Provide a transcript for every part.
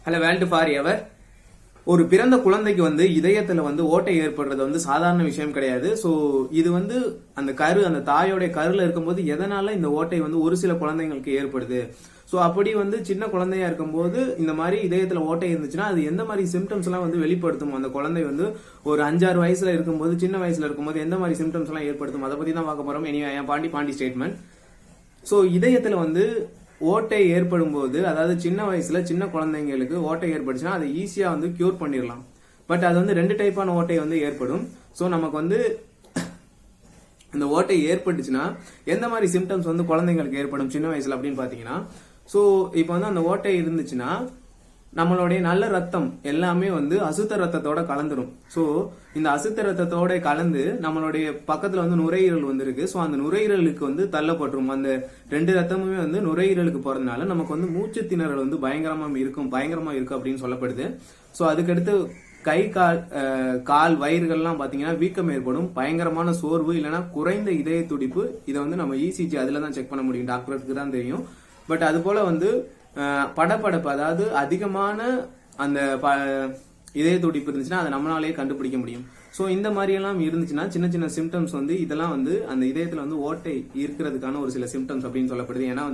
Hello world for ever. ஒரு பிறந்த குழந்தைக்கு இதயத்துல ஓட்டை ஏற்படுறது சாதாரண விஷயம் கிடையாது. சோ இது அந்த அந்த தாயோட கருல இருக்கும்போது எதனால இந்த ஓட்டை ஒரு சில குழந்தைங்களுக்கு ஏற்படுது. சோ அப்படி சின்ன குழந்தையா இருக்கும்போது இந்த மாதிரி இதயத்துல ஓட்டை இருந்துச்சுன்னா அது எந்த மாதிரி சிம்டம்ஸ் எல்லாம் வெளிப்படுத்தும். அந்த குழந்தை ஒரு 5-6 வயசுல இருக்கும்போது, சின்ன வயசுல இருக்கும்போது எந்த மாதிரி சிம்டம்ஸ் எல்லாம் ஏற்படுத்தும் அதை பத்தி தான் பார்க்க போறோம். பாண்டி ஸ்டேட்மெண்ட். சோ இதயத்துல ஓட்டை ஏற்படும் போது, அதாவது சின்ன வயசுல சின்ன குழந்தைங்களுக்கு ஓட்டை ஏற்படுச்சுன்னா அதை ஈஸியா கியூர் பண்ணிடலாம். பட் அது 2 டைப்பான ஓட்டை ஏற்படும். சோ நமக்கு இந்த ஓட்டை ஏற்பட்டுச்சுன்னா எந்த மாதிரி சிம்டம்ஸ் குழந்தைங்களுக்கு ஏற்படும் சின்ன வயசுல அப்படின்னு பாத்தீங்கன்னா, சோ இப்ப அந்த ஓட்டை இருந்துச்சுன்னா நம்மளுடைய நல்ல ரத்தம் எல்லாமே அசுத்த ரத்தத்தோட கலந்துரும். சோ இந்த அசுத்த ரத்தத்தோட கலந்து நம்மளுடைய பக்கத்துல நுரையீரல் இருக்கு. சோ அந்த நுரையீரலுக்கு தள்ளப்பட்டுரும். அந்த 2 ரத்தமுமே நுரையீரலுக்கு போறதுனால நமக்கு மூச்சு திணறல் பயங்கரமா இருக்கும் அப்படின்னு சொல்லப்படுது. சோ அதுக்கடுத்து கை கால் வயிறுகள்லாம் பாத்தீங்கன்னா வீக்கம் ஏற்படும், பயங்கரமான சோர்வு, இல்லைன்னா குறைந்த இதய துடிப்பு. இதை நம்ம இசிஜி அதுலதான் செக் பண்ண முடியும், டாக்டருக்கு தான் தெரியும். பட் அது போல படப்படப்பு, அதாவது அதிகமான அந்த இதய துடிப்பு இருந்துச்சுன்னா அதை நம்மளாலேயே கண்டுபிடிக்க முடியும். சோ இந்த மாதிரி எல்லாம் இருந்துச்சுன்னா சின்ன சின்ன சிம்டம்ஸ் இதெல்லாம் அந்த இதயத்துல ஓட்டை இருக்கிறதுக்கான ஒரு சில சிம்டம்ஸ் அப்படின்னு சொல்லப்படுது. ஏன்னா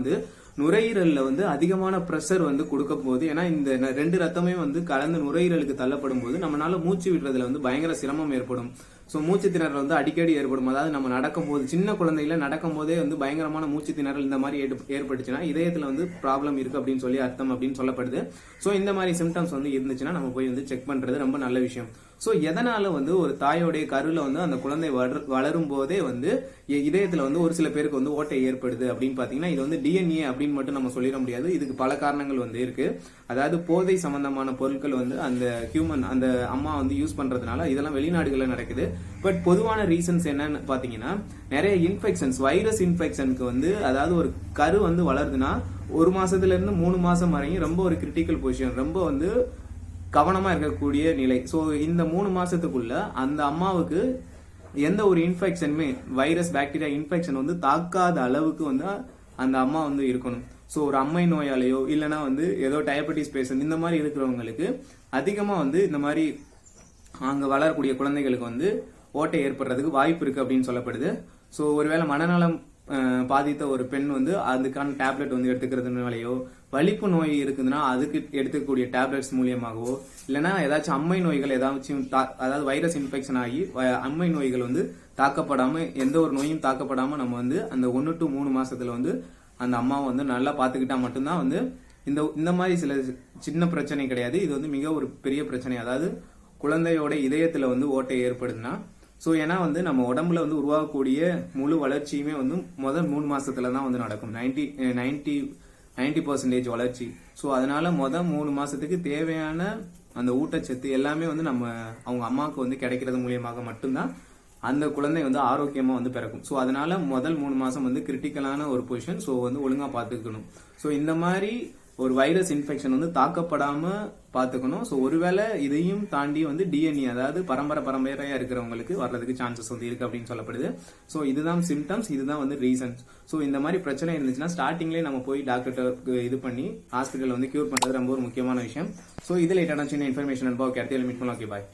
நுரையீரல்ல அதிகமான பிரஷர் கொடுக்கும் போது, ஏன்னா இந்த 2 ரத்தமே கலந்து நுரையீரலுக்கு தள்ளப்படும் போது நம்மளால மூச்சு விடுறதுல பயங்கர சிரமம் ஏற்படும். சோ மூச்சு திணறல் அடிக்கடி ஏற்படும். அதாவது நம்ம நடக்கும் போது, சின்ன குழந்தைகளை நடக்கும் போதே பயங்கரமான மூச்சு திணறல் இந்த மாதிரி ஏற்பட்டுச்சுன்னா இதயத்துல ப்ராப்ளம் இருக்கு அப்படின்னு சொல்லி அர்த்தம் அப்படின்னு சொல்லப்படுது. சோ இந்த மாதிரி சிம்டம்ஸ் இருந்துச்சுன்னா நம்ம போய் செக் பண்றது ரொம்ப நல்ல விஷயம். சோ எதனால ஒரு தாயோடைய கருல அந்த குழந்தை வளரும் போதே இதயத்துல ஒரு சில பேருக்கு ஓட்டை ஏற்படுது அப்படின்னு பாத்தீங்கன்னா, இது டிஎன்ஏ அப்படின்னு மட்டும் நம்ம சொல்லிட முடியாது. இதுக்கு பல காரணங்கள் இருக்கு. அதாவது போதை சம்பந்தமான பொருட்கள் அந்த ஹியூமன், அந்த அம்மா யூஸ் பண்றதுனால இதெல்லாம் வெளிநாடுகள்ல நடக்குது. பட் பொதுவான ரீசன்ஸ் என்னன்னு பாத்தீங்கன்னா, நிறைய இன்ஃபெக்ஷன்ஸ், வைரஸ் இன்ஃபெக்ஷனுக்கு அதாவது ஒரு கரு வளருதுன்னா 1 மாசத்துல இருந்து 3 மாசம் வரையும் ரொம்ப ஒரு கிரிட்டிக்கல் பொசிஷன், ரொம்ப கவனமா இருக்கக்கூடிய நிலை. சோ இந்த 3 மாசத்துக்குள்ள அந்த அம்மாவுக்கு எந்த ஒரு இன்ஃபெக்ஷனுமே, வைரஸ் பாக்டீரியா இன்ஃபெக்ஷன் தாக்காத அளவுக்கு அந்த அம்மா இருக்கணும். சோ ஒரு அம்மை நோயாலேயோ இல்லைன்னா ஏதோ டயபெட்டிஸ் பேஷண்ட் இந்த மாதிரி இருக்கிறவங்களுக்கு அதிகமா இந்த மாதிரி அங்க வளரக்கூடிய குழந்தைகளுக்கு ஓட்டை ஏற்படுறதுக்கு வாய்ப்பு இருக்கு அப்படின்னு சொல்லப்படுது. சோ ஒருவேளை மனநலம் பாதித்த ஒரு பெண் அதுக்கான டேப்லெட் எடுத்துக்கிறதுனாலயோ, வலிப்பு நோய் இருக்குதுன்னா அதுக்கு எடுத்துக்கூடிய டேப்லெட்ஸ் மூலியமாகவோ, இல்லைன்னா ஏதாச்சும் அம்மை நோய்கள் ஏதாச்சும் அதாவது வைரஸ் இன்ஃபெக்ஷன் ஆகி அம்மை நோய்கள் தாக்கப்படாம, எந்த ஒரு நோயும் தாக்கப்படாம நம்ம அந்த 1 to 3 மாசத்துல அந்த அம்மாவை நல்லா பாத்துக்கிட்டா மட்டும்தான் இந்த மாதிரி சில சின்ன பிரச்சனை கிடையாது. இது மிக ஒரு பெரிய பிரச்சனை. அதாவது குழந்தையோட இதயத்துல ஓட்டை ஏற்படுதுன்னா, சோ ஏன்னா நம்ம உடம்புல உருவாகக்கூடிய முழு வளர்ச்சியுமே முதல் 3 மாசத்துல தான் நடக்கும். 90% வளர்ச்சி. சோ அதனால முதல் 3 மாசத்துக்கு தேவையான அந்த ஊட்டச்சத்து எல்லாமே நம்ம அவங்க அம்மாவுக்கு கிடைக்கிறது மூலியமாக மட்டும்தான் அந்த குழந்தை ஆரோக்கியமா பிறக்கும். சோ அதனால முதல் 3 மாசம் கிரிட்டிக்கலான ஒரு பொசிஷன். சோ ஒழுங்கா பாத்துக்கணும். சோ இந்த மாதிரி ஒரு வைரஸ் இன்ஃபெக்ஷன் தாக்கப்படாம பாத்துக்கணும். சோ ஒருவேளை இதையும் தாண்டி டிஎன்ஏ, அதாவது பரம்பரையா இருக்கிறவங்களுக்கு வர்றதுக்கு சான்சஸ் இருக்கு அப்படின்னு சொல்லப்படுது. சோ இதுதான் சிம்டம்ஸ், இதுதான் ரீசன்ஸ். சோ இந்த மாதிரி பிரச்சனை இருந்துச்சுன்னா ஸ்டார்டிங்லேயே நம்ம போய் டாக்டர் இது பண்ணி ஹாஸ்பிட்டல் கியூர் பண்றது ரொம்ப ஒரு முக்கியமான விஷயம். சோ இதுல சின்ன இன்ஃபர்மேஷன் அனுபவம் மீட் பண்ணலாம். ஓகே, பாய்.